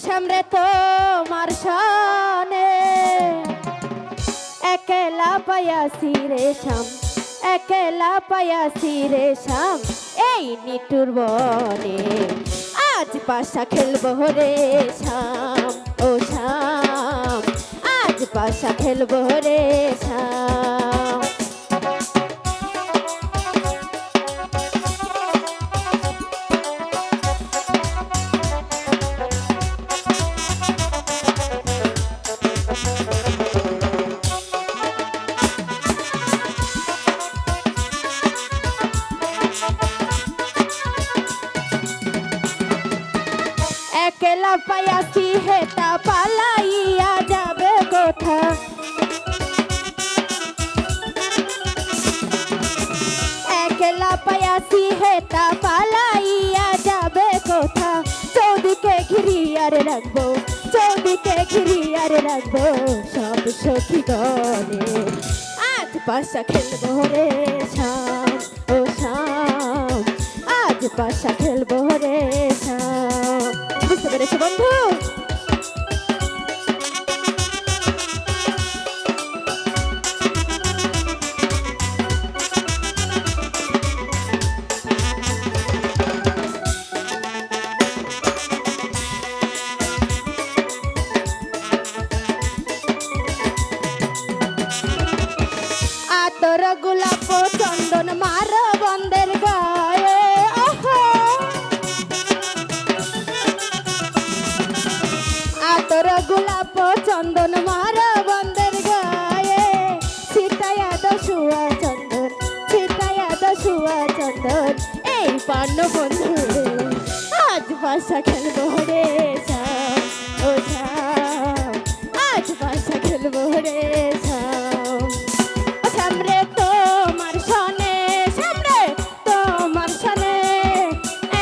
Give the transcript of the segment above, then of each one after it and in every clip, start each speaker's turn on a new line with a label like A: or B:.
A: সামনে তোমার সনে একলা পায়াসি রে শাম, একলা পায়াসি রে শাম, এই নিটুর বনে আজ পাশা খেলবো রে শাম, ও শাম আজ পাশা খেলবো রে শাম। একলা পায়াসি হেতা পালাইয়া যাবে কোথা, একলা পায়াসি হেতা পালাইয়া যাবে কোথা, চৌদিকে ঘিরিয়ার রাখবো, চৌদিকে ঘিরিয়ার রাখবো সব সখী গণে আজ পাশা খেলবো রে শাম, ও শাম আজ পাশা খেলবো রে শাম। বুঝতে পেরেছো বন্ধু? আতর গোলাপ চন্দন মার বন্দের গায়ে, আতর গোলাপ চন্দন মার বন্দের গায়ে, ছিটাইয়া দশুয়া চন্দন, ছিটাইয়া দশুয়া চন্দন, এই পান্ন বন্ধু আজ বাসা খেলবো রে শাম, ও শাম আজ বাসা খেলবো রে শাম। সামরে তোমার সনে, সামরে তোমার সনে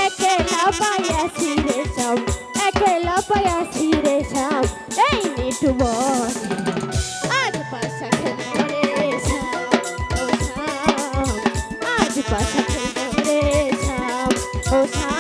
A: একলা পায়াসি রে শাম, একলা পায়াসি রে শাম, এই নিটু বনে আজ পাশা খেলবো রে শাম, ও শাম আজ পাশা খেলবো রে শাম, ও শাম।